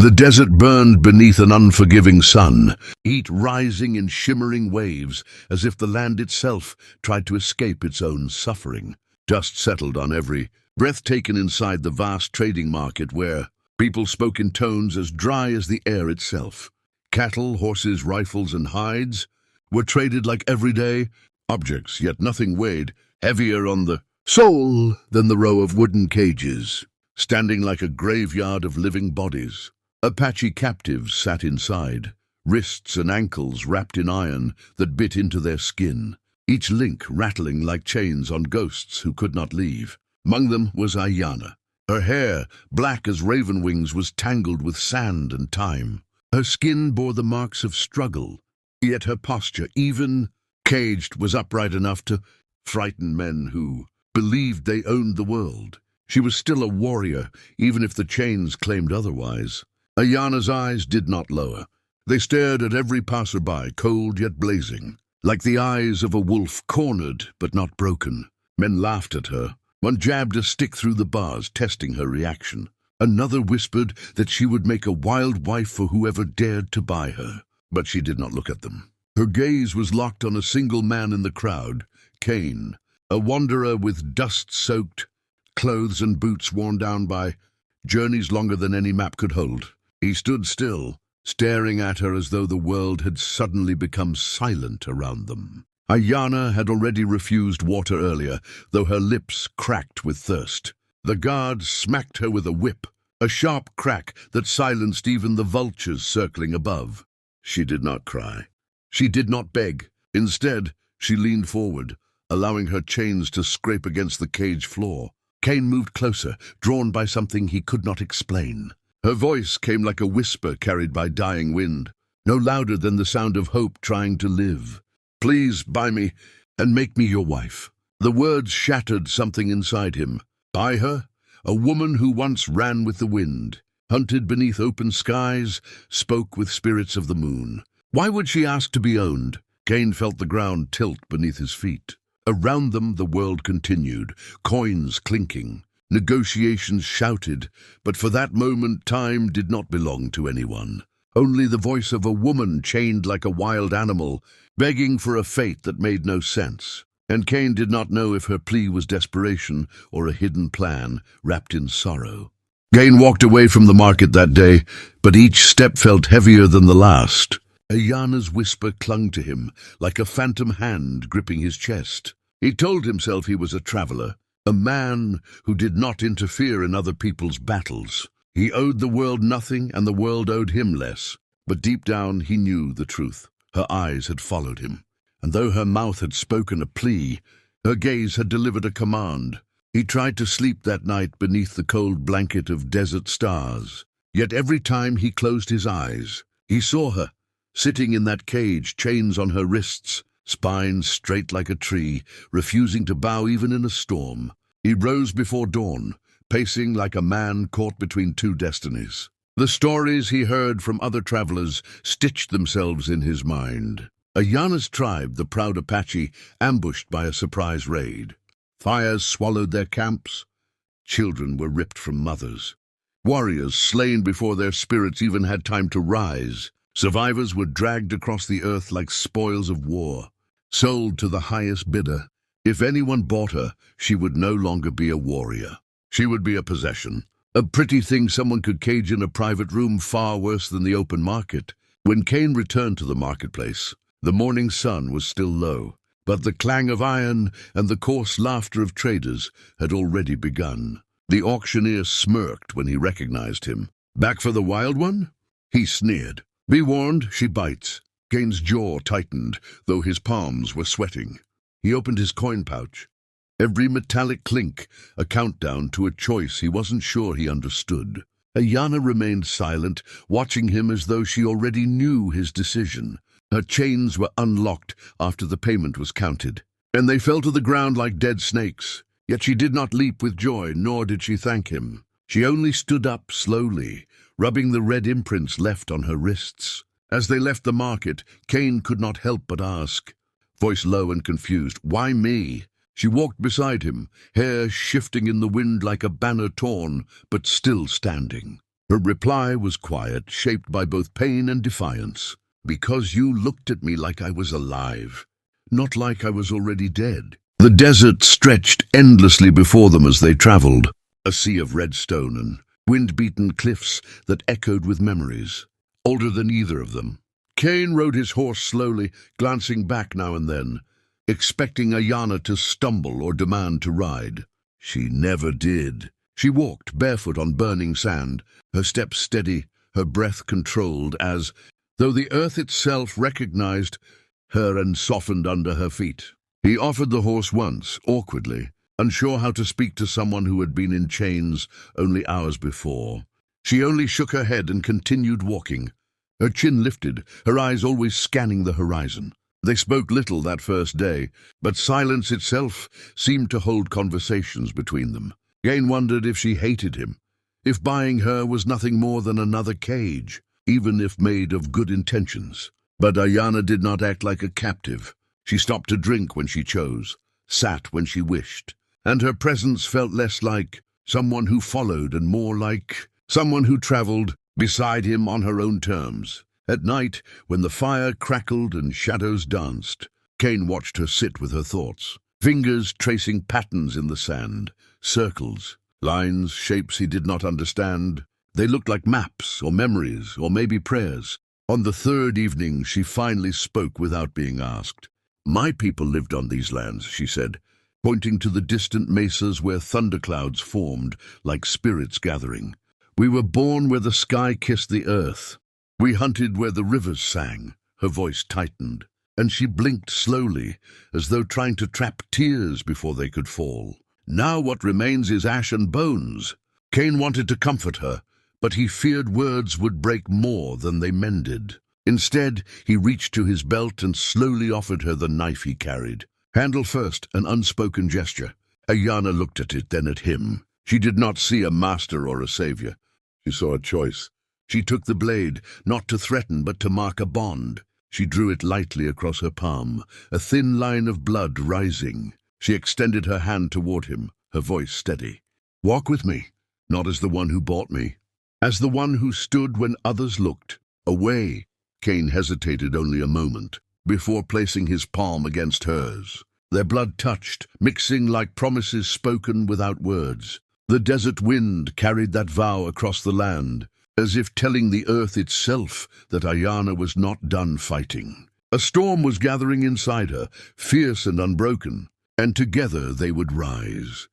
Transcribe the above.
The desert burned beneath an unforgiving sun, heat rising in shimmering waves as if the land itself tried to escape its own suffering. Dust settled on every breath taken inside the vast trading market where people spoke in tones as dry as the air itself. Cattle, horses, rifles, and hides were traded like everyday objects, yet nothing weighed heavier on the soul than the row of wooden cages, standing like a graveyard of living bodies. Apache captives sat inside, wrists and ankles wrapped in iron that bit into their skin, each link rattling like chains on ghosts who could not leave. Among them was Ayana. Her hair, black as raven wings, was tangled with sand and time. Her skin bore the marks of struggle, yet her posture, even caged, was upright enough to frighten men who believed they owned the world. She was still a warrior, even if the chains claimed otherwise. Ayana's eyes did not lower. They stared at every passerby, cold yet blazing, like the eyes of a wolf, cornered but not broken. Men laughed at her. One jabbed a stick through the bars, testing her reaction. Another whispered that she would make a wild wife for whoever dared to buy her. But she did not look at them. Her gaze was locked on a single man in the crowd, Cain, a wanderer with dust-soaked clothes and boots worn down by journeys longer than any map could hold. He stood still, staring at her as though the world had suddenly become silent around them. Ayana had already refused water earlier, though her lips cracked with thirst. The guard smacked her with a whip, a sharp crack that silenced even the vultures circling above. She did not cry. She did not beg. Instead, she leaned forward, allowing her chains to scrape against the cage floor. Cain moved closer, drawn by something he could not explain. Her voice came like a whisper carried by dying wind, no louder than the sound of hope trying to live. "Please buy me and make me your wife." The words shattered something inside him. Buy her? A woman who once ran with the wind, hunted beneath open skies, spoke with spirits of the moon. Why would she ask to be owned? Cain felt the ground tilt beneath his feet. Around them the world continued, coins clinking. Negotiations shouted, but for that moment time did not belong to anyone. Only the voice of a woman chained like a wild animal, begging for a fate that made no sense. And Cain did not know if her plea was desperation or a hidden plan wrapped in sorrow. Cain walked away from the market that day, but each step felt heavier than the last. Ayana's whisper clung to him, like a phantom hand gripping his chest. He told himself he was a traveler, a man who did not interfere in other people's battles. He owed the world nothing, and the world owed him less. But deep down he knew the truth. Her eyes had followed him, and though her mouth had spoken a plea, her gaze had delivered a command. He tried to sleep that night beneath the cold blanket of desert stars. Yet every time he closed his eyes, he saw her, sitting in that cage, chains on her wrists, spine straight like a tree, refusing to bow even in a storm. He rose before dawn, pacing like a man caught between two destinies. The stories he heard from other travelers stitched themselves in his mind. Ayana's tribe, the proud Apache, ambushed by a surprise raid. Fires swallowed their camps. Children were ripped from mothers. Warriors slain before their spirits even had time to rise. Survivors were dragged across the earth like spoils of war, sold to the highest bidder. If anyone bought her, she would no longer be a warrior. She would be a possession, a pretty thing someone could cage in a private room, far worse than the open market. When Cain returned to the marketplace, the morning sun was still low, but the clang of iron and the coarse laughter of traders had already begun. The auctioneer smirked when he recognized him. "Back for the wild one?" He sneered. "Be warned, she bites." Cain's jaw tightened, though his palms were sweating. He opened his coin pouch. Every metallic clink, a countdown to a choice he wasn't sure he understood. Ayana remained silent, watching him as though she already knew his decision. Her chains were unlocked after the payment was counted, and they fell to the ground like dead snakes. Yet she did not leap with joy, nor did she thank him. She only stood up slowly, rubbing the red imprints left on her wrists. As they left the market, Cain could not help but ask, voice low and confused, "Why me?" She walked beside him, hair shifting in the wind like a banner torn, but still standing. Her reply was quiet, shaped by both pain and defiance. "Because you looked at me like I was alive, not like I was already dead." The desert stretched endlessly before them as they traveled, a sea of red stone and wind-beaten cliffs that echoed with memories, older than either of them. Cain rode his horse slowly, glancing back now and then, expecting Ayana to stumble or demand to ride. She never did. She walked barefoot on burning sand, her steps steady, her breath controlled, as though the earth itself recognized her and softened under her feet. He offered the horse once, awkwardly, unsure how to speak to someone who had been in chains only hours before. She only shook her head and continued walking, her chin lifted, her eyes always scanning the horizon. They spoke little that first day, but silence itself seemed to hold conversations between them. Cain wondered if she hated him, if buying her was nothing more than another cage, even if made of good intentions. But Ayana did not act like a captive. She stopped to drink when she chose, sat when she wished, and her presence felt less like someone who followed and more like someone who traveled beside him on her own terms. At night, when the fire crackled and shadows danced, Cain watched her sit with her thoughts, fingers tracing patterns in the sand, circles, lines, shapes he did not understand. They looked like maps or memories or maybe prayers. On the third evening, she finally spoke without being asked. "My people lived on these lands," she said, pointing to the distant mesas where thunderclouds formed like spirits gathering. "We were born where the sky kissed the earth. We hunted where the rivers sang." Her voice tightened, and she blinked slowly, as though trying to trap tears before they could fall. "Now what remains is ash and bones." Cain wanted to comfort her, but he feared words would break more than they mended. Instead, he reached to his belt and slowly offered her the knife he carried. Handle first, an unspoken gesture. Ayana looked at it, then at him. She did not see a master or a savior. She saw a choice. She took the blade, not to threaten, but to mark a bond. She drew it lightly across her palm, a thin line of blood rising. She extended her hand toward him, her voice steady. "Walk with me, not as the one who bought me, as the one who stood when others looked away." Cain hesitated only a moment, before placing his palm against hers. Their blood touched, mixing like promises spoken without words. The desert wind carried that vow across the land, as if telling the earth itself that Ayana was not done fighting. A storm was gathering inside her, fierce and unbroken, and together they would rise.